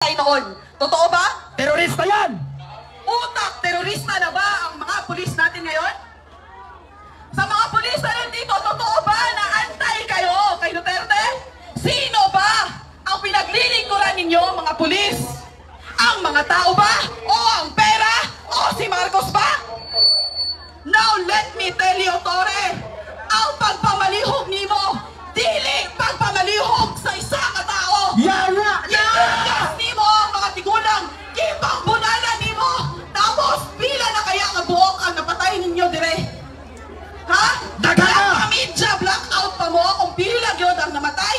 namatay noon. Totoo ba? Terorista yan! Utak, terorista na ba ang mga pulis natin ngayon? Sa mga pulis na nandito, totoo ba na antay kayo kay Duterte? Sino ba ang pinaglilingkuran ninyo, mga pulis? Ang mga tao ba? O ang pera? O si Marcos ba? Now let me tell you, Tore, ang pagpamalihog nimo, dili pagpamalihog sa isa ka tao. Yara! Ikas nimo ang mga tigulang, kipang bunala nimo. Tapos pila na kaya nga buok ang napatay ninyo dire? Ha? Daga! Media blackout pa mo kung pila gyud ang namatay?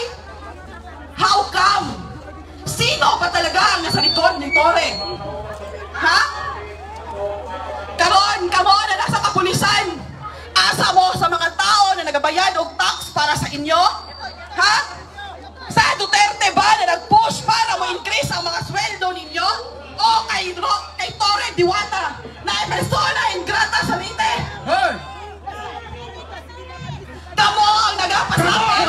How come? Sino ba talaga ang nasa likod ni Tore? Ha? Karon, kamo na nasa kapulisan. Asa mo sa mga tao na nagabayad og tax para sa inyo? Ha? Sa Duterte ba na nag-push para mo-increase ang mga sweldo ninyo? O kay Tore Diwata na persona ingrata sa Leyte? Hey! Kamo ang nagapasakit!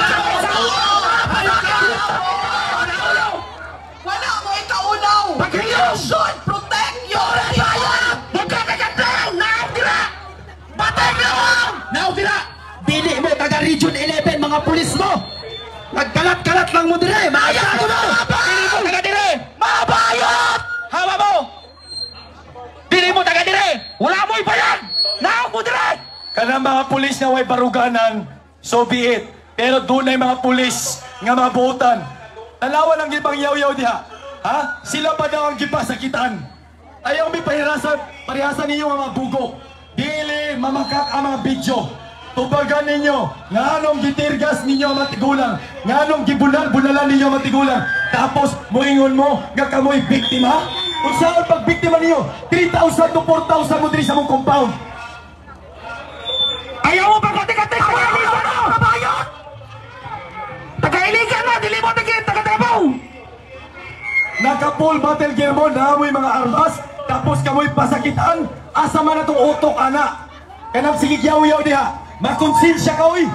Wala mo ikaulaw! You should protect your people! Now, dili mo taga Region 11 mga pulis mo! Nagkalat-kalat lang mo dire! Maayado mo! Dili mo taga dire! Mabayot! Hawa mo! Dili mo taga dire! Wala mo ibayan! Now mo dire! Kanang mga pulis na way baruganan, so be it. Pero doon ay mga pulis nga mga buutan. Tanawa lang gipang yaw-yaw diha. Ha? Sila pa daw ang gipasakitan. Ayaw may parihasan ninyo mga bugo. Dili mamakak ang mga video. Tubagan ninyo, nga anong gitirgas ninyo matigulang, nga anong gibunal-bunalan ninyo matigulang. Tapos, moingon mo, nga kamoy biktima? Kung saan pag biktima ninyo, 3,000 to 4,000 mo diri sa mong compound. Ayaw mo pag kati-kati, taga-iligan mo, kabayot! Taga-iligan na, dili mo taga-trabaw! Naka-full battle gear mo, naamoy mga armas, tapos kamoy pasakitan, asa man na itong utok, anak. Kanang sige yaw-yaw diha. Makonsensya ka, oy!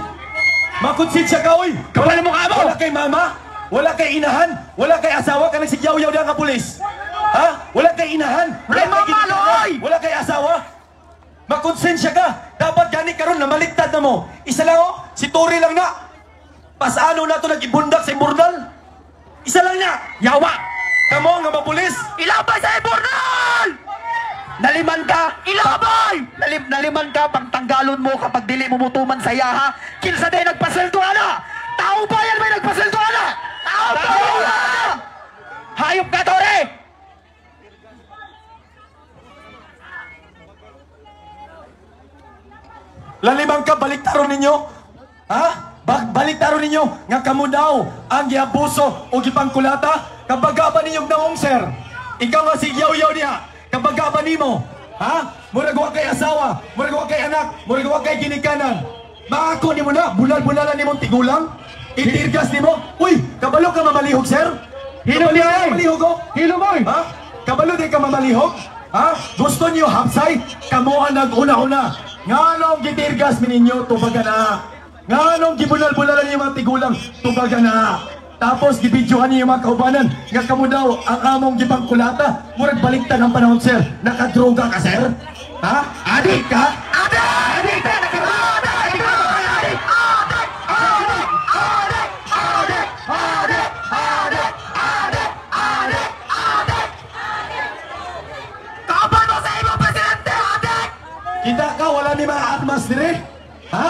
Makonsensya ka, oy! Wala mo ka mo! Wala kay mama? Wala kay inahan? Wala kay asawa? Kanang sige yaw-yaw diha ka pulis? Ha? Wala kay inahan? Wala kay mama, oy! Wala kay asawa? Makonsensya ka! Dapat gani karon na maliktad na mo. Isa lang, oh! Si Tori lang na! Pasano na ito nag-ibundak sa imburnal? Isa lang na! Yawa! Kamo nga mga pulis! Ilabay sa imburnal! Naliman ka! Ilabay! Naliman ka pag tanggalon mo kapag dili mo mutuman sa yaha. Kinsa day nagpaseldo ana! Tao ba yan may nagpaseldo ana? Tao ba yan? Hayop ka, Tore! Lalimang ka, baliktaron ninyo? Ha? Baliktaron ninyo nga kamo daw ang giabuso o gipangkulata kapag ba ninyong naong, sir? Ikaw nga si yaw-yaw niya. Kapag ba nimo, ha? Murag wa kay asawa, murag wa kay anak, murag wa kay ginikanan. Maako nimo na, bulal-bulalan nimong tigulang? Itirgas nimo? Uy, kabalo ka mamalihog, sir? Hilo di ay! Mamalihog ko? Hilo mo! Ha? Kabalo di ka mamalihog? Ha? Gusto niyo hapsay? Kamuha nag-una-una. Nga anong gitirgas mininyo, tubaga na. Nga anong gibulal-bulalan niyo mga tigulang, tubaga na. Tapos gibidyohan niyo yung mga kaubanan nga kamo daw ang among gipangkulata. Murag baliktad ang panahon, sir. Nakadroga ka, sir? Ha? Adik ka? Adik! Adik ka! Nakadroga! Adik ka! Adik! Adik! Adik! Adik! Adik! Adik! Adik! Adik! Adik! Adik! Kapan mo sa imo, Presidente! Adik! Kita ka, wala ni mga armas dire? Ha?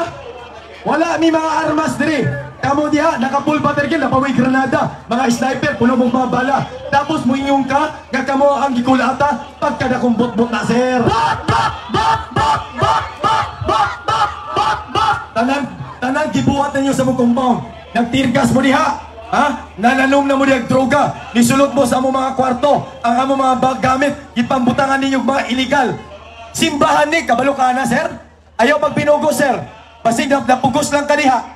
Wala ni mga armas dire. Kamu diha, naka-full battle gear, napaway granada, mga sniper, puno mong mga bala. Tapos muingong ka, nga kamo ang gikulata, pagkada kong bot-bot na, sir. Bot! Bot! Bot! Bot! Bot! Bot! Bot! Bot! Bot! Bot! Tanan, gibuhat ninyo sa mong compound. Nagtirgas mo diha, ha? Nananom na mo diha droga. Nisulot mo sa among mga kwarto, ang among mga bag gamit, ipambutangan ninyo mga illegal. Simbahan ni, kabalo ka na, sir? Ayaw magbinugo, sir. Basig napugos lang ka diha.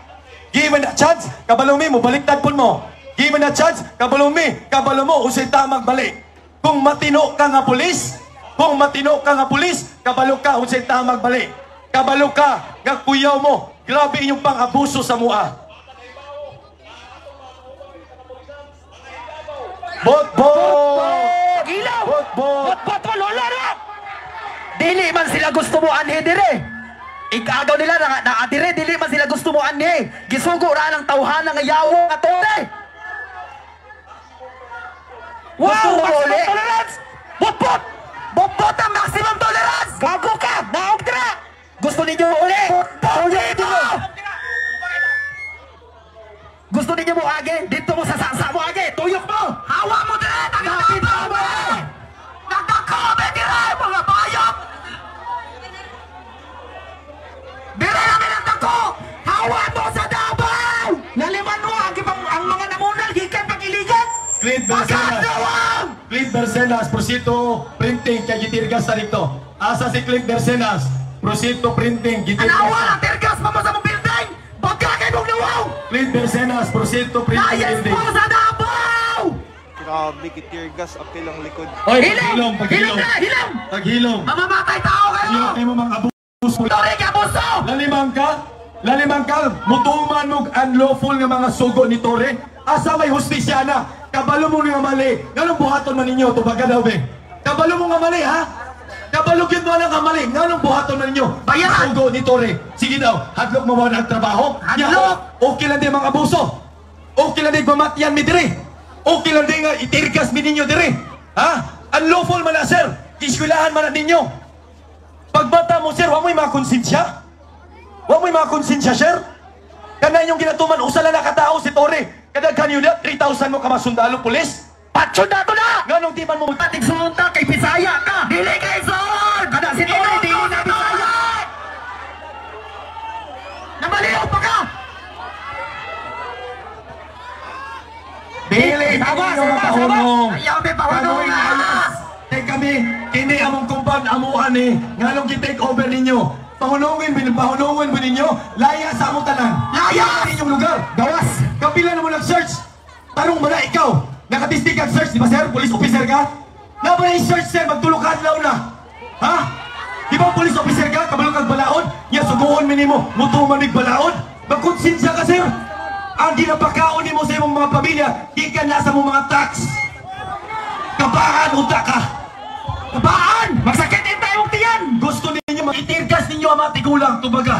Given a chance, kabalo mo, baliktad po mo. Given a chance, kabalo mo, usay tamag balik. Kung matino ka nga pulis, kabalo ka, usay tamag balik. Kabalo ka, nga kuyaw mo, grabe inyong pang-abuso sa mua. Bot! dili man sila gusto mo anhi dire. Ikagaw nila na dire dili man sila gusto mo anhi. Gisugo ra ng tawhan nga yawo nga tore. Wow, maximum tolerance. Bot. Bot ang maximum tolerance. Gago ka, naog dira. Gusto ninyo uli. Gusto ninyo mo age, dito mo sa mo age, tuyok mo. Hawa mo dire, nagdakabe dire, mga bayok. Dire namin ang dako. Hawa mo sa Davao. Naliman mo ang mga namunal gikan pag-iligan. Clint Bercenas, prosito printing kay gitirgas sa dito. Asa si Clint Bercenas, prosito printing gitirgas. Anawa ang tirgas pa mo sa mong building. Baka kay mong nawaw. Clint Bercenas, prosito printing Layas building. mo sa Davao. Grabe, kitirgas, akil ang likod. Oy, Hilom! paghilom. Hilom! Paghilom. Mamamatay tao kayo! Hilom kayo mo mga abuso. Tore ka, buso! Lalimang ka, mutuman mo unlawful nga mga sugo ni Tore. Asa may hustisya na, kabalo mo nga mali. Ganong buhaton man ninyo, tubaga daw be. Kabalo mo nga mali, ha? Kabalugin mo lang nga mali. Ganong buhaton man ninyo. Bayaran! Sugo ni Tore. Sige daw, hadlok mo ba nagtrabaho? Hadlok! Okay lang din mga abuso. Okay lang din mamatyan mi dire. Okay lang din nga itirgas mi ninyo dire. Ha? Unlawful man na, sir. Iskulahan man na ninyo. Pagbata mo, sir, huwag mo'y mga konsensya. Huwag mo'y mga konsensya, sir. Kana yung ginatuman, usala na katao si Tore. Kada kanyo na, 3,000 mo ka masundalo, pulis. Patsyo na to na! Ganong di man mo Ating sunta kay Bisaya ka! Dili kay Son! Kada si Tore, dili na Bisaya! Namaliw pa ka! Dili, ninyo makahulong. Ayaw may pahulong Kano'y na! ayos. Tay kami, kini among kumpad, amuhan eh. Nganong ki-take over ninyo. Pahulungin mo ninyo. Laya sa among tanan. Laya! Sa inyong lugar. Gawas! Kapila na mo nag-search. Tarong mo na ikaw. Nakatistig kang search, di ba sir? Police officer ka? Nga ba na search sir? Magtulog ka adlaw na. Ha? Di ba police officer ka? Kabalo kang balaod? Nga suguon minimo. Mutuman mig balaod? Magkonsensya ka sir. Ang ginapakaon mo sa imong mga pamilya, ikan nasa mong mga tax. Kabaan utak ka. Kabaan! Magsakit din tayo mong tiyan! Gusto ninyo mag-itirgas ninyo ang mga tigulang, tubaga.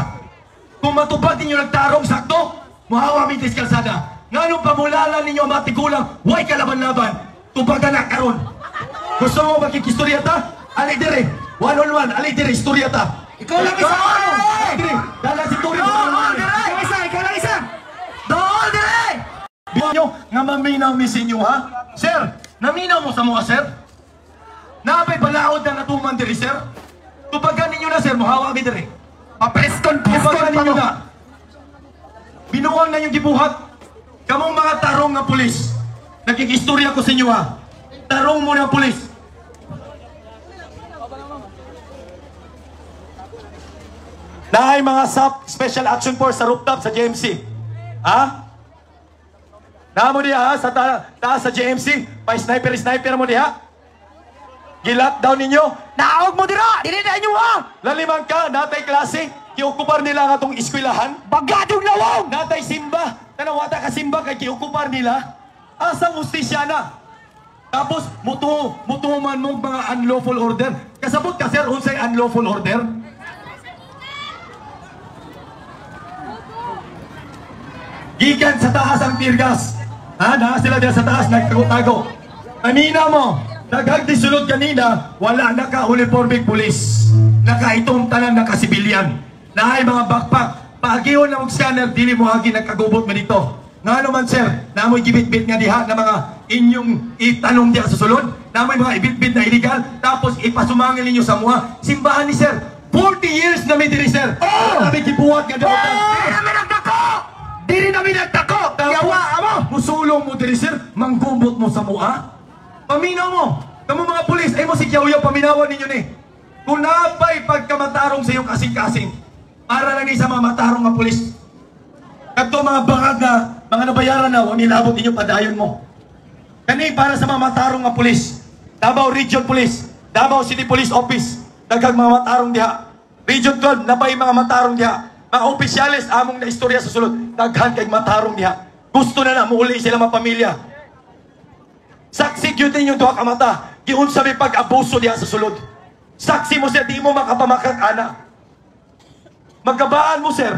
Kung matupad ninyo nagtarong sakto, mahawa mitis kalsada. Nga nung pamulalan ninyo ang mga tigulang, huwag kalaban-laban. Tubaga na karon. Gusto mo magkikistoryata? Alay dire. One-on-one, alay dire, istoryata. Ikaw lang isa! Alay dire. Dala si Tori. Ikaw isa! Ikaw lang isa! Doon, dire! Bilang nyo, nga maminaw mi sinyo, ha? Sir, naminaw mo sa mga sir? Naapay balaod na natuman diri, sir? Tubagan ninyo na, sir, mahawa mi dire. Papreskon Tubagan pa ninyo mo! na. Binuwang na yung gibuhat. Kamong mga tarong nga pulis. Nagkikistorya ko sa inyo, ha? Tarong mo na pulis. Naay mga SAP, Special Action Force sa rooftop sa JMC. Ha? Namo diha ha? Sa taas sa JMC. Pa-sniper mo diha. Gilockdown ninyo. Naog mo dira! Dili na inyo ha! Lalimang ka, natay klase. Kiukupar nila nga itong eskwelahan. Bagadong lawong! Natay simba. Tanawata ka simba kay kiukupar nila. Asang ustisya na. Tapos, mutuman mo mga unlawful order. Kasabot ka, sir, unsay unlawful order? Gikan sa taas ang tirgas. Ha? Na sila dyan sa taas, nagtago-tago. Kanina mo, nagagdisulod kanina, wala naka-uniforming pulis. Naka-itong tanan, naka-sibilyan. Na ay mga backpack. Paagihon na mag-scanner, dili mo hagi nagkagubot mo dito. Nga naman sir, namoy gibit-bit nga diha na mga inyong itanong diha sa sulod. Namoy mga ibit-bit na illegal. Tapos ipasumangil ninyo sa mga simbahan ni sir. 40 years na may diri sir. Kami kibuhat nga daw. Dili namin nagdako! Dili namin nagdako! Yawa mo! Musulong mo diri sir, manggubot mo sa mua. Paminaw mo. Kamu mga pulis, ay mo si Kiyaw-Yaw, paminawan ninyo ni. Kung napay pagkamatarong sa iyong kasing-kasing, para lang sa mga matarong nga pulis. Kadto mga bangag na, mga nabayaran na, huwag nilabot ninyo padayon mo. Kani para sa mga matarong nga pulis. Davao Region Police, Davao City Police Office, daghang mga matarong diha. Region 12, nabay mga matarong diha. Mga opisyalis, among na istorya sa sulod, daghan kay matarong diha. Gusto na muuli sila mga pamilya. Saksi gyud ninyo duha ka mata, giunsa may pag-abuso diha sa sulod. Saksi mo sir, di mo makapamakag ana. Magkabaan mo sir,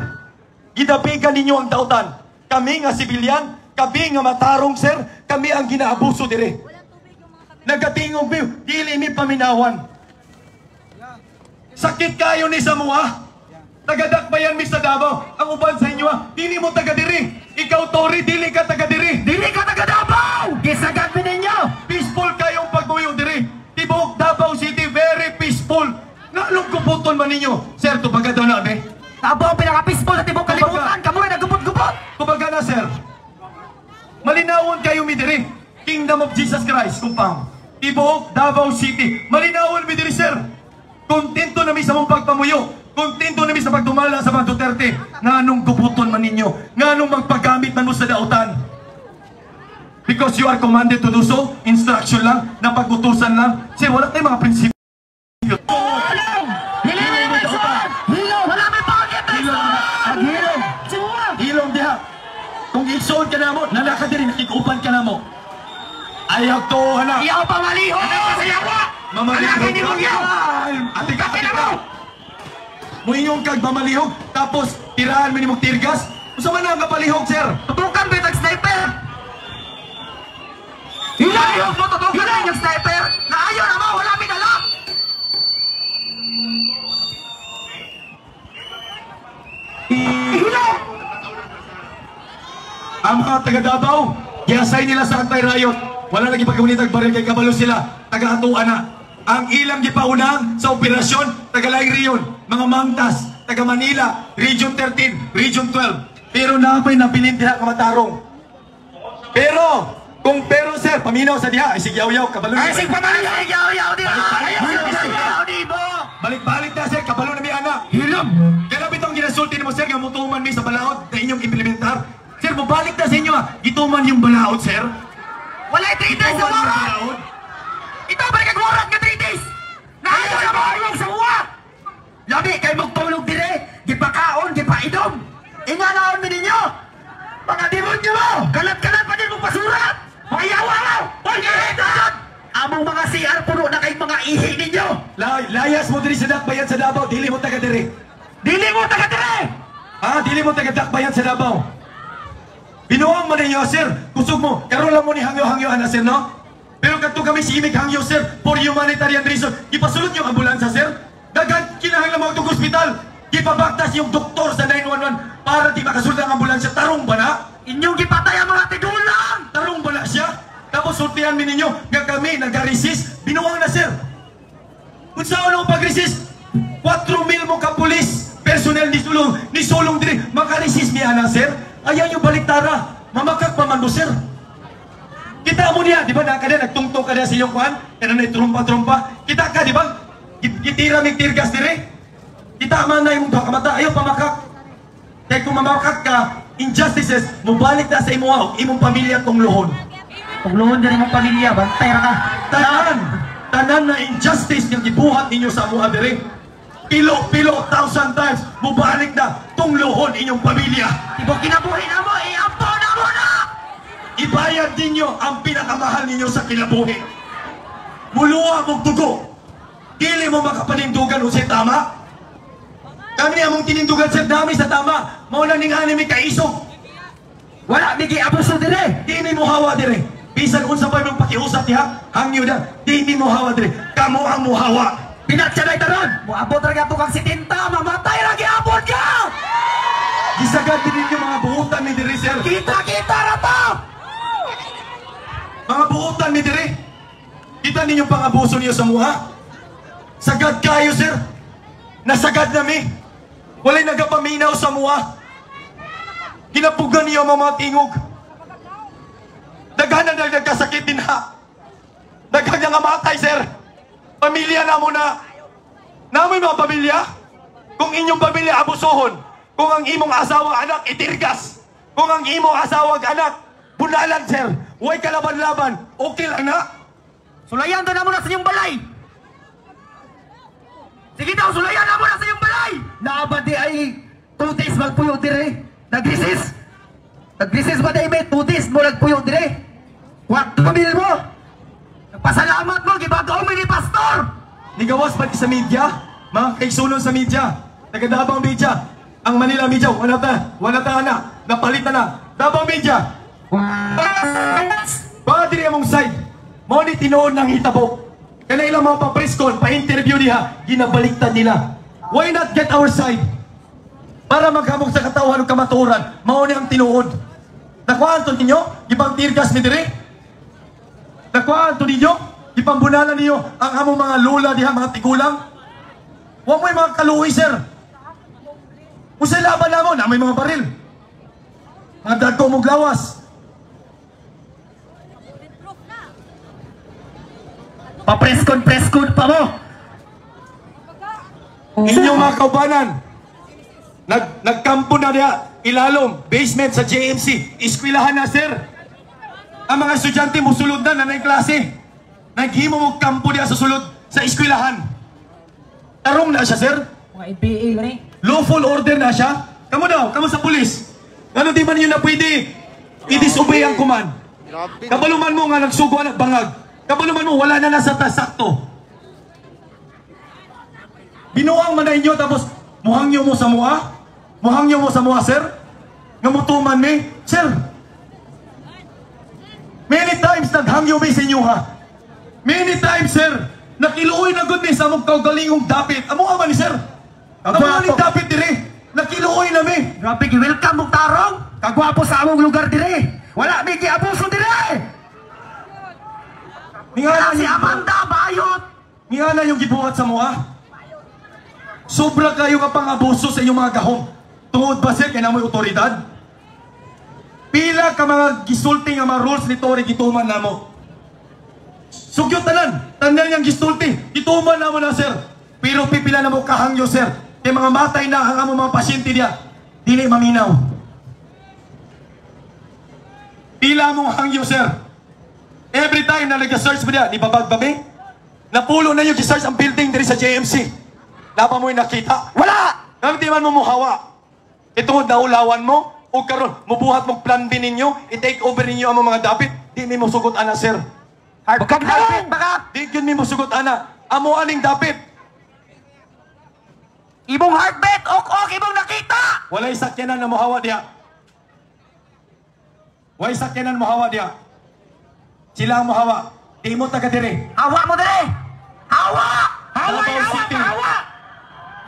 gidabigan ninyo ang dautan. Kami nga sibilyan, kami nga matarong sir, kami ang ginaabuso dire. Nagatingog mi, dili mi paminawan. Sakit kayo ni Samoa. Tagadakbayan mi sa Davao. Ang uban sa inyo dili mo taga diri. Ikaw Tori, dili ka taga diri. Dili ka taga Davao. Gisagad mi ninyo. Peaceful kayong pagbuyo diri. Tibok Davao City very peaceful. Nalong kuputon man ninyo. Sir, tubaga daw na be. Davao ang pinaka-peaceful na tibok kalibutan. Kamu ay nagupot-gupot. Tubaga na sir. Malinawon kayo mi diri. Kingdom of Jesus Christ, kumpang. Tibok Davao City. Malinawon mi diri sir. Kontento na mi sa mong pagpamuyo. Kontento na mi sa pagdumala sa mga Duterte. Nganong gubuton man ninyo. Nganong magpagamit man mo sa dautan. Because you are commanded to do so. Instruction lang. Napag-utusan lang. Sir, wala tayong mga prinsipyo. Hilong! Wala may bakit! Hilong! Hilong diha. Kung igsoon ka na mo, nalakad din, nakikupan ka na mo. Ayaw to, hala. Iyaw pa maliho! Sayawa! Mamalihog Anak, hindi mo yaw! Ati ka. Muingong kag mamalihog, tapos tirahan mo ni mong tirgas. Usa man ang kapalihog, sir? Tutukan ba yung sniper? Hilong mo! Tutukan ba yung sniper? Naayon na mo! Wala may dala! Hilong! Ang mga taga-Davao, yasay nila sa anti-riot. Wala lagi pagkamunitag baril kay kabalo sila. Taga-hatuan na. Ang ilang gipaunang sa operasyon, taga-Layrion, mga Mangtas, taga-Manila, Region 13, Region 12. Pero napay nabilin diha kamatarong. Pero sir, paminaw sa diha, ay sigyaw-yaw, kabalo. Ay, sig pamaliho! Yaw-yaw! Di ba? Yaw-yaw! Di ba? Balik-balik na sir, kabalo na may anak. Hilong! Kaya bitong ginasulti ni mo sir, nga mutuman mi sa balaod na inyong implementar. Sir, mabalik na sa inyo gituman yung balaod sir. Wala yung 3 days sa warat! Ito ba nagwarat nga 3 days? Naayon na mo yung sa uwa! Labi, kayo magtulog dire! Gipakaon, gipaidom! Inganaon mi ninyo! Mga demonyo mo! Kalat-kalat pa din mong pasurat! Mga yawa mo! Pag-ihitan! Among mga CR puno na kayong mga ihi ninyo! Layas mo diri sa dakbayan sa Davao, dili mo taga diri. Dili mo taga dire! Dili mo taga dakbayan sa Davao. Binuang mo ninyo, sir. Kusog mo. Karoon lang mo ni hangyo-hangyoan na, sir, no? Pero kadto kami si Imig hangyo, sir, for humanitarian reason. Ipasulot yung ambulansya, sir. Dagan, kinahanglan mo itong hospital. Ipabaktas yung doktor sa 911 para di makasulot ang ambulansya. Tarong ba na? Inyong gipatay ang mga tigulang! Tarong ba na siya? Tapos sultihan mi ninyo nga kami nag-resist. Binuang na, sir. Kung saan ang pag-resist, 4,000 mo ka pulis, personnel ni sulong diri, maka-resist niya na, sir. Ayaw yung baliktara. Mamakak pa man mo, sir. Kita mo niya, di ba? Nakada, nagtungtong ka na sa iyong kuhan. Kaya na trumpa-trumpa. Kita ka, di ba? Kitira may tirgas dire. Kita man na yung kamata. Ayaw pamakak. Kaya kung mamakak ka, injustices, mubalik na sa imong pamilya tong lohon. Kung luhon din mong pamilya, bantay ra ka. Tanan na injustice yung ibuhat ninyo sa mga dire. Pilo, 1,000 times, mubalik na tong lohon inyong pamilya. Ibo kinabuhi na mo, iampo na mo na! Ibayad ninyo ang pinakamahal ninyo sa kinabuhi. Muluwa mong dugo. Dili mo makapanindugan o siya tama. Kami among tinindugan siya dami sa tama. Mauna ning anime kaisog. Wala, bigi abuso dire! Dili mo hawa dire. Bisan unsa pa mong pakiusap niya, hangyo na. Dili mo hawa dire. Kamo ang muhawa. Pinatsanay taron! Muabot ra gato kang 70, mamatay ra giabot ka! Gisagad din ninyo mga buutan ni dire, sir. Kita ra to! Mga buutan ni dire. Kita ninyo pang-abuso niyo sa muha. Sagad kayo, sir. Nasagad nami. Walay nagapaminaw sa muha. Kinapugan niyo ang mga tingog. Daghan na nagkasakit din ha. Daghan nga matay, sir. Pamilya na muna. Namoy mga pamilya. Kung inyong pamilya abusohon, kung ang imong asawa anak itirgas, kung ang imong asawa anak bunalan, sir, huwag kalaban-laban, okay lang na. Sulayan na mo na sa inyong balay! Sige daw, sulayan na mo na sa inyong balay! Naabadi ay 2 days magpuyo dire. Nagrisis ba day may 2 days mo nagpuyo dire? What pamilya mo? Nagpasalamat mo, gibagaw mo ni pastor! Nigawas pati sa media, mga kaigsunon sa media, taga-Davao Media, ang Manila Media, wala ta na, napalitan na, Davao Media. Baka diri among side, mo ni tinuod ng hitabo. Kaya ilang mga pa-press-con, pa-interview niya, ginabaliktad nila. Why not get our side? Para maghamog sa katawan ng kamaturan, mao ni ang tinuod. Nakuhaan to ninyo, ipang-teargas mi diri. Nakuhaan to ninyo, ipambunalan ninyo ang among mga lula diha, mga tigulang. Huwag mo yung mga kaluwi, sir. Kung sa laban namon, na may mga baril. Mga dagko mong lawas. Pa-press-con pa mo. Inyong mga kaubanan, nagkampo na niya, ilalom, basement sa JMC, iskwilahan na, sir. Ang mga estudyante mo sulod na ng klase. Naghimo mo kampo niya sa sulod sa iskwilahan. Tarong na siya, sir. Mga NPA ba ni? Lawful order na siya. Kamu daw, kamu sa pulis. Ano di man yun na pwede i-disobey ang command. Grabe. Kabaluman mo nga nagsugo at bangag. Kabaluman mo wala na nasa sakto. Binuang man na inyo tapos muhangyo mo sa mua? Muhangyo mo sa mua, sir? Ngamutuman mi? Sir, many times naghangyo mi sa inyo, ha? Many times, sir, nakiluoy na gud mi sa mong kaugalingong dapit. Amo ka man ni sir? Amo ni dapit dire. Nakiluoy na mi. Grabe, welcome mong tarong. Kagwapo sa among lugar dire. Wala may kiabuso dire. Ngana Si Amanda bayot. ngana yung gibuhat sa mua? Sobra kayo nga pang-abuso sa inyong mga gahom. Tungod ba, sir, kaya na mo'y otoridad? Pila ka mga gisulti nga mga rules ni Tory gituman na mo. Sugyot tanan niyang gisulti, gituman na mo na, sir. Pero pipila na mo kahangyo, sir. Kaya mga matay na ang among mga pasyente niya, dili maminaw. Pila mong hangyo, sir. Every time na nag-search mo niya, di ba bagbabi? Napulo na yung gi-search ang building diri sa JMC. Napa mo yung nakita? Wala! Nang di man mo muhawa. Itungod na ulawan mo, o karon mubuhat mong plan B ninyo, i-take over ninyo ang mga dapit, di mi mo sugot ana, sir. Dapit baka. Di yun mi mo sugot ana. Amo aning dapit. Ibong heartbeat, ok ibong nakita. Walay sakyanan na muhawa diha. Walay sakyanan muhawa diha. Sila ang muhawa. Di mo taga dire. Hawa mo dire. Hawa. Hawa, Davao hawa, City. hawa.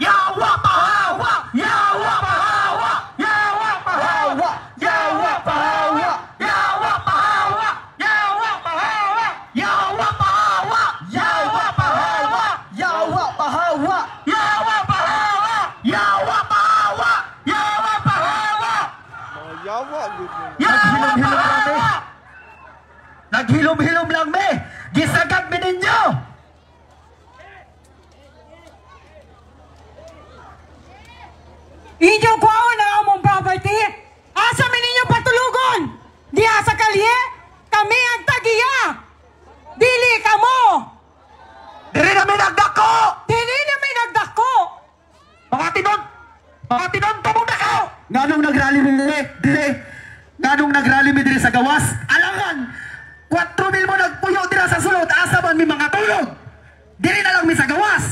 Yawa pa hawa. Yawa pa hawa. Yawa pa hawa. Yawa pa hawa. Yawa pa hawa. Yawa pa hawa. Yawa pa hawa. Yawa pa hawa. Yawa pa hawa. Yawa pa hawa. Yawa pa hawa. Yawa pa hawa. Mga yawa, good mo. Naghilom-hilom lang me. Naghilom-hilom lang me. Gisagad mi ninyo. Inyo kuhaon ang among property. Asa mi ninyo patulugon? Diha sa kalye, kami ang tagiya. Dili kamo. Diri na mi nagdako. Dili na may nagdako. Mga tinon tumong dako. Nganong nagrally mi dire? Nganong nagrally mi dire sa gawas? Alangan. 4,000 mo nagpuyo dira sa sulod. Asa man mi mga tulog. Diri na lang mi sa gawas.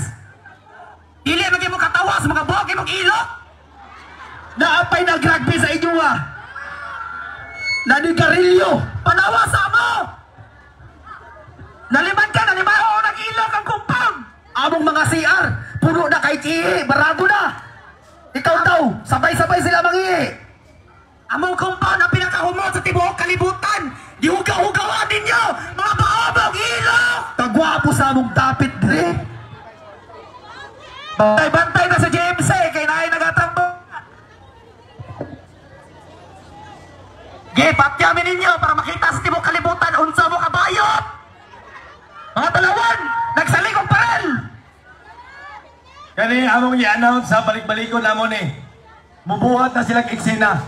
Dili magi mo katawas mga buhok imong ilok. Naapay nagrugby sa inyo, ha? Nanigarilyo. Panawasa mo. Naliman ka, nalimaho, nag-ilok ang compound. Among mga CR, puno na kay Chihi, barado na. Ikaw daw, sabay-sabay sila mangihi. Among compound na pinakahumot sa tibuok kalibutan. Di hugaw-hugawan ninyo, mga pahabang ilok. Kagwapo sa among dapit, dre. Bantay-bantay na sa JMC, kay naay nagatambo. Patyamin ninyo para makita sa tibok kalibutan unsa mo kabayot. Mga talawan, nagsaligong parel. Kani among i-announce sa balik-balikon namon eh. Mubuhat na silang eksena.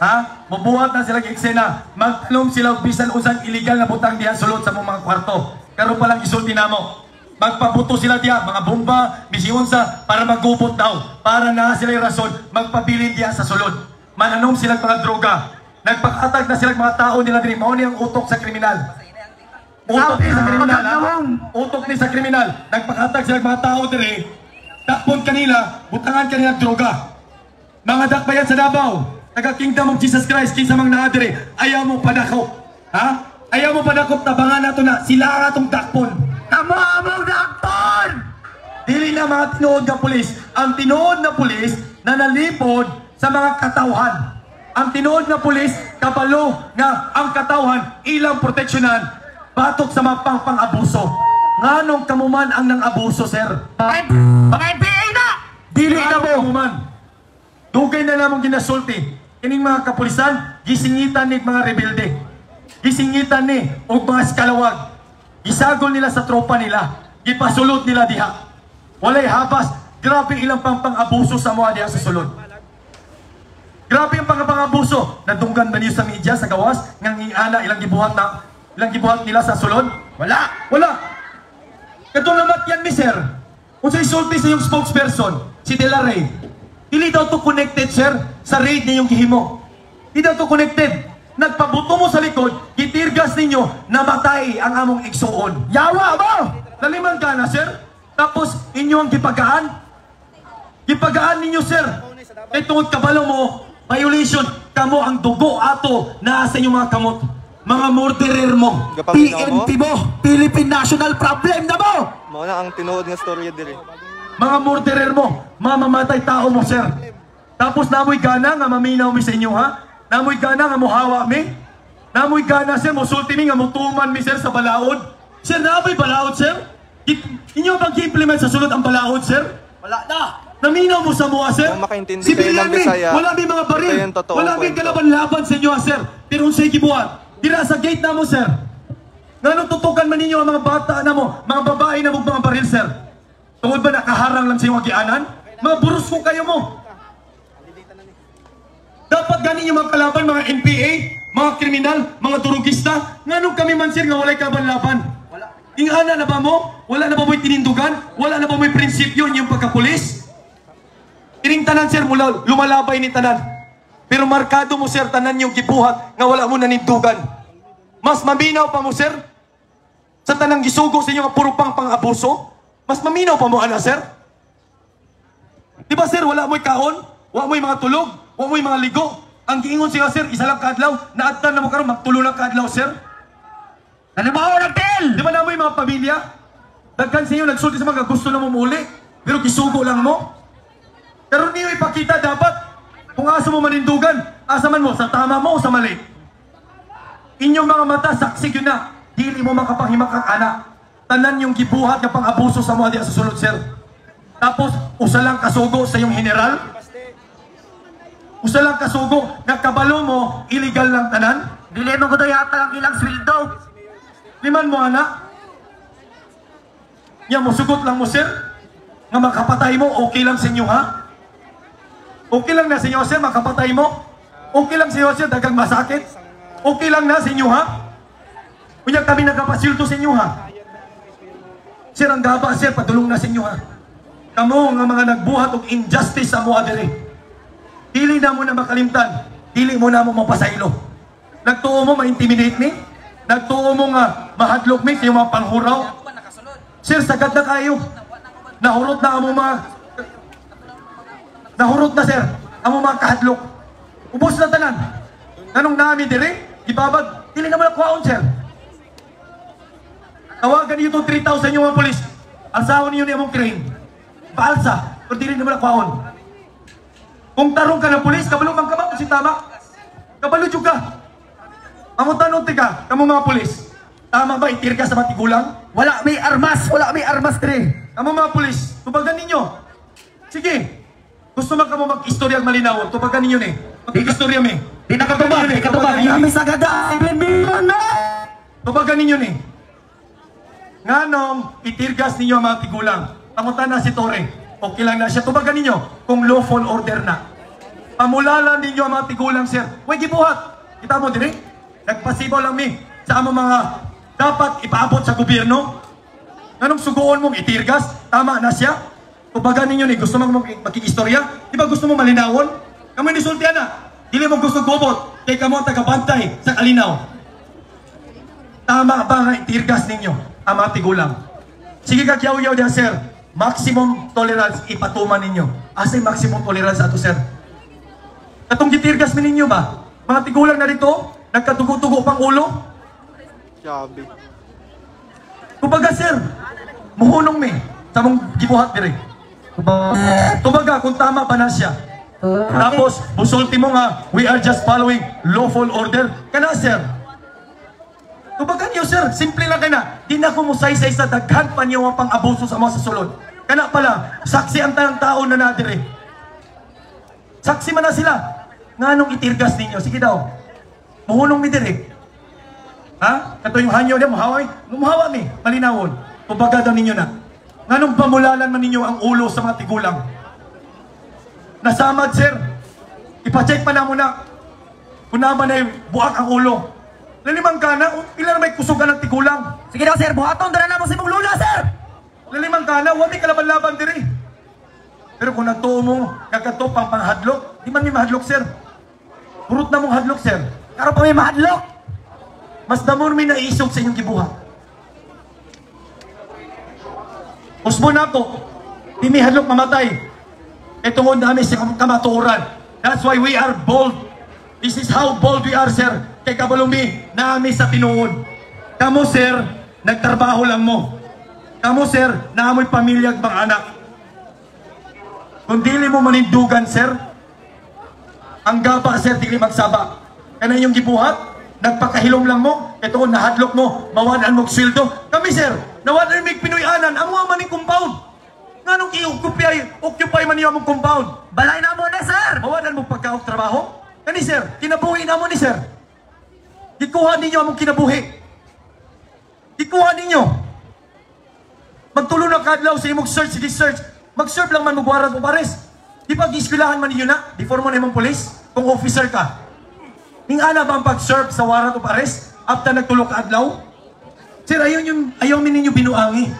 Ha? Mubuhat na silang eksena. Magtalom sila og bisan usang illegal na butang diha sulod sa mga kwarto. Karon pa lang isulti namo. Magpabuto sila diha, mga bomba, bisiunsa para magubot daw. Para na sila yung rason, magpabilin diha sa sulod. Mananom silang mga droga. Nagpakatag na silang mga tao nila din. Mao ni ang utok sa kriminal. Utok sa kriminal, ha? Utok batok ni sa kriminal, nagpakatag sila mga tao dire, takpon kanila, butangan kanila droga. Mga dakbayan sa Davao, taga Kingdom of Jesus Christ, kinsa mang naa dire, ayaw mo padakop. Ha? Ayaw mo padakop, tabangan nato na, sila ang atong takpon. Kamo among dakpon! Dili na mga tinuod na pulis. Ang tinuod na pulis na nalipod sa mga katawhan. Ang tinuod na pulis, kabalo nga ang katawhan ilang proteksyonan batok sa mga pang-abuso. Nganong kamuman ang nang-abuso, sir? Mga NPA na! Dili na mo! Kamuman. Dugay na namang ginasulti. Kining mga kapulisan, gisingitan ni mga rebelde. Gisingitan ni og mga eskalawag. Gisagol nila sa tropa nila. Gipasulot nila diha. Walay habas. Grabe ilang pang-abuso sa mga diha sa sulod. Grabe ang pang-abuso. Nadunggan ba niyo sa media, sa gawas? Ngang iana, ilang gibuhat nila sa sulod? Wala. Katulamat yan, mister. Kung sa isulti sa yung spokesperson, si De La Rey, hindi daw to connected, sir, sa raid na yung gihimo. Hindi daw to connected. Nagpabuto mo sa likod, kitirgas ninyo, namatay ang among igsuon. Yawa mo! Naliman ka na, sir. Tapos, inyo ang gipagaan. Gipagaan ninyo, sir. Kaya tungod kabalo mo, violation, kamo ang dugo ato na sa inyong mga kamot. Mga murderer mo. PNP mo! Philippine National Problem na mo! Mao na ang tinuod nga storya dire. Mga murderer mo, mamamatay tao mo, sir. Tapos namoy gana nga maminaw mi sa inyo, ha? Namoy gana nga muhawa mi. Namoy gana, sir, musulti mi nga mutuman mi, sir, sa balaod. Sir, namoy balaod, sir? Inyo bang gi-implement sa sulod ang balaod, sir? Wala na! Naminaw mo sa mua, sir? Kung makaintindi Sibilyan kayo ng Bisaya, wala may mga baril. ito yung totoong Wala may kwento. kalaban-laban sa inyo, sir. Pero unsay gibuhat? Dira sa gate na mo, sir. Nganong tutukan man ninyo ang mga bata na mo, mga babae na mo mga baril, sir? Tungod ba nakaharang lang sa iyong agianan? Mga burus ko kayo mo. Dapat ganin yung mga kalaban, mga NPA, mga kriminal, mga turugista. Nganong kami man, sir, nga walay kaban-laban? Ingana na ba mo? Wala na ba mo'y tinindugan? Wala na ba mo'y prinsipyo yung pagkapulis? Ining tanan, sir, mula lumalabay ni tanan. Pero markado mo, sir, tanan yung gibuhat nga wala mo nanindugan. Mas maminaw pa mo, sir, sa tanang gisugo sa inyo nga puro pang-abuso. Mas maminaw pa mo, ana, sir? Di ba, sir, wala mo'y kaon? Wala mo'y mga tulog? Wala mo'y mga ligo? Ang giingon siya, sir, isa lang kadlaw, naadtan na mo karon magtulo lang kadlaw, sir? Nalimaw ng tel! Di ba na mo'y mga pamilya? Dagkan sa inyo, nagsulti sa mga gusto na mo muli, pero gisugo lang mo? Pero niyo ipakita dapat, kung asa mo manindugan, asa man mo, sa tama mo o sa mali? Inyong mga mata, saksi yun na, dili mo makapanghimakak anak. Tanan yung gibuhat nga pang-abuso sa mga diya sa sulod, sir. Tapos, usa lang kasugo sa yung general. Usa lang kasugo, nagkabalo mo, illegal lang tanan. Dili mo ko yata ang ilang sweldo. Liman mo, anak. Yan mo, sugot lang mo, sir. Nga makapatay mo, okay lang sa inyo, ha? Okay lang na sa inyo, sir, makapatay mo. Okay lang sa inyo, sir, dagang masakit. Okay lang na sa inyo, ha? Kunya kami nagkapasilto sa inyo, ha? Sir, ang gaba, sir, padulong na sa inyo, ha? Kamo nga mga nagbuhat og injustice sa mga diri. Dili na mo na makalimtan. Dili mo na mo mapasaylo. Nagtuo mo ma-intimidate me? Nagtuo mo nga mahadlok me kayo mga panghuraw? Sir, sagad na kayo. Nahurot na amo mga... Nahurot na, sir. Amo mga kahadlok. Ubos na tanan. Nanong nami dire? Ibabag. Dili na mo na kuhaon, sir. Tawagan niyo itong 3,000 yung mga polis. Alsahon niyo niya mong crane. Paalsa. Pero dili na mo na kuhaon. Kung tarong ka ng polis, kabalo kang kabalo si tama. Kabalo juga. Amo tanong tika, kamo mga polis. Tama ba itirga sa matigulang? Wala may armas dire. Kamo mga polis, tubagan ninyo. Sige. Gusto man kamo mag-istorya malinaw, tubagan ninyo ni. Mag-istorya mi. Di nakatubag, di katubag. Kami sa gada, 7 million na! Tubagan ninyo ni. Nganong itirgas ninyo ang mga tigulang. Pamutan na si Torre. Okay lang na siya. Tubagan ninyo kung lawful order na. Pamulalan ninyo ang mga tigulang, sir. Huwag gibuhat. Kita mo din nagpasibaw lang mi sa among mga dapat ipaabot sa gobyerno. Nganong suguon mong itirgas? Tama na siya. Tubagan ninyo ni. Gusto mong makikistorya? Di ba gusto mo malinawon? Kamo ni sultihan na. Dili mo gusto gubot. Kay kamo ang tagabantay sa kalinaw. Tama ba nga itirgas ninyo ang mga tigulang? Sige ka yaw-yaw diha, sir. Maximum tolerance ipatuman ninyo. Asay maximum tolerance ato, sir? Katong gitirgas mi ninyo ba? Mga tigulang na dito, nagkatugo-tugo pang ulo. Grabe. Kumbaga, sir, muhunong mi sa mong gibuhat dire. Kumbaga, kung tama pa na siya. Tapos, busulti mo nga, we are just following lawful order. Kana, sir. Kumbaga niyo, sir, simple lang kana. Di na ko musay-say sa daghan pa niyo ang pang-abuso sa mga susulod. Kana pala, saksi ang tanang tao na nadire. Saksi man na sila. Nga nung itirgas ninyo, sige daw. Muhunong mi dire. Ha? Kato yung hanyo niya, muhawa mi, malinawon. Kumbaga daw ninyo na. Nga nung pamulalan man ninyo ang ulo sa mga tigulang. Nasamad, sir. Ipacheck pa na muna. Kung naman ay buak ang ulo. Lalimang ka na, ilan may kusugan ng tigulang. Sige daw, sir. Buhaton, dala na mo si mong lula, sir. Lalimang ka na, huwag may kalaban-laban diri. Pero kung nagtuo mo, kagato pang panghadlok, di man may mahadlok, sir. Purot na mong hadlok, sir. Karon pa may mahadlok. Mas damor may naisog sa inyong gibuhat. Usbo na to, di may hadlok mamatay. E tungod namin sa kamatuoran. That's why we are bold. This is how bold we are, sir. Kay kabalumi, namin sa tinuod. Kamu, sir, nagtrabaho lang mo. Kamu, sir, naamoy pamilya at mga anak. Kung dili mo manindugan, sir, ang gapa, sir, dili magsaba. Kaya yung gibuhat, nagpakahilom lang mo, ito nahadlok mo, mawanan mo sweldo. Kami, sir, nawanan mig pinuyanan, ang mga maning compound. Nga nung i-occupy man niyo mong compound. Balay na mo na, sir. Mawanan mo pagkaok trabaho. Kani, sir, kinabuhi na mo ni, sir. Ikuha ninyo among kinabuhi. Ikuha ninyo. Magtulo na kadlaw sa imong search, sige search. Mag-serve lang man magwaran o pares. Di ba giskwilahan man ninyo na? Before mo na imong police, kung officer ka. Ning ana ba ang pag-serve sa warrant o pares? After nagtulo ka adlaw? Sir, ayaw min ninyo binuangi.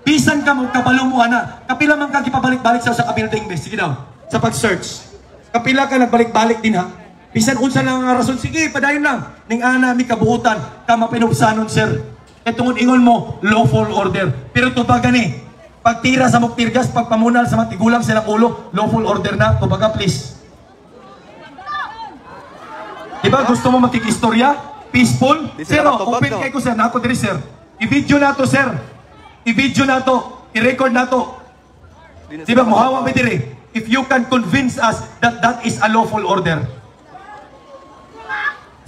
Bisan ka mo, kabalo mo ana. Kapila man ka gipabalik-balik sa ka-building base. Sige daw, sa pag-search. Kapila ka nagbalik-balik din ha. Bisan unsa lang ang rason, sige, padayon lang. Ning ana mi kabuutan, ka mapinubsanon, sir. E tungod ingon mo, lawful order. Pero tubaga ni, pagtira sa muktirgas, pagpamunal sa matigulang silang ulo, lawful order na. Tubaga, please. Diba, gusto mo makikistorya? Peaceful? Di Sir, sila matubag, open no? kay ko, sir. Nako diri, sir. I-video na to, sir. I-video na to. I-record na to. Diba, muhawa mo diri. If you can convince us that that is a lawful order.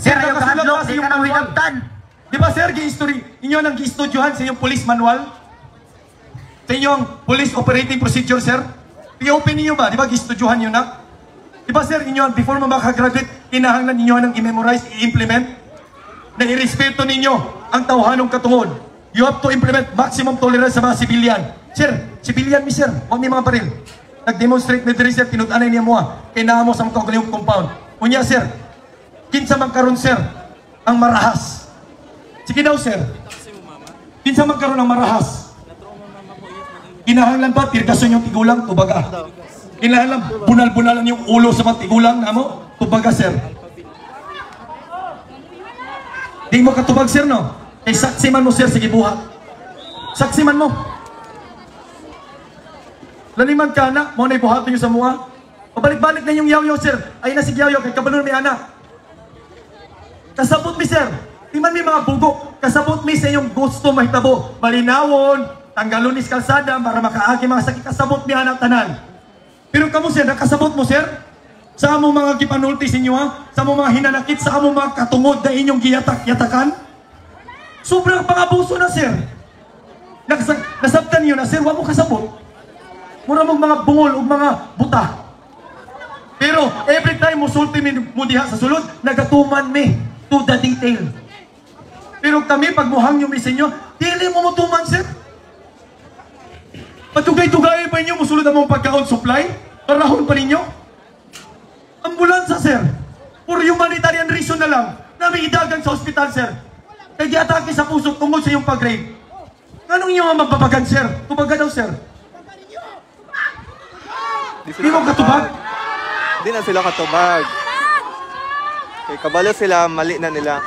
Sir, ayaw nakasulat kahadlok, na sa di iyong ka na manual. hinabtan. Di ba, sir, inyo nang gi-estudyohan sa inyong police manual? Sa inyong police operating procedure, sir? POP ninyo ba? Di ba, gi-estudyohan nyo na? Di ba, sir, inyo, before mo makagraduate, kinahanglan ninyo nang i-memorize, i-implement, na irespeto ninyo ang tawhanong katungod. You have to implement maximum tolerance sa mga civilian. Sir, civilian mi, sir. Huwag may mga baril. Nag-demonstrate ni Diri, sir, tinutanay niya mo, kay naa mo sa mga kagaling compound. Unya, sir, kinsa man karon, sir, ang marahas. Sige daw, sir. Kinsa man karon ang marahas. Kinahanglan ba tirgason yung tigulang, tubaga. Kinahanglan bunal-bunalan yung ulo sa mga tigulang namo, tubaga, sir. Di mo katubag, sir, no? Kay saksi man mo, sir, sige buhat. Saksi man mo. Laliman ka na, mo na ibuhat nyo sa mga. Pabalik-balik na yung yaw-yaw, sir. Ay na si yaw-yaw, kay kabalon may anak. Kasabot mi, sir. Di man may mga bugok. Kasabot mi sa yung gusto mahitabo. Malinawon, tanggalon is kalsada para makaagi mga sakit. Kasabot mi anak tanan. Pero kamo, sir, nakasabot mo, sir? Sa among mga gipanulti sa inyo, ha? Sa among mga hinanakit, sa among mga katungod na inyong giyatak-yatakan? Sobrang pang-abuso na, sir. Nasabtan niyo na, sir, huwag mo kasabot. Mura mong mga bungol o mga buta. Pero every time musulti mo diha sa sulod, nagatuman mi to the detail. Pero kami, pag muhang yung misin nyo, dili mo mutuman, sir. Patugay-tugay pa inyo, musulod ang mga pagkaon supply, karahon pa ninyo. Ambulansya, sir. For humanitarian reason na lang, namin idagan sa ospital, sir. Kaya di-atake sa puso tungkol sa iyong pag-rape. Anong inyo ang magbabagan, sir? Tubaga daw, sir. Di mo katubag? Di na sila katubag. Kay kabalo sila, mali na nila.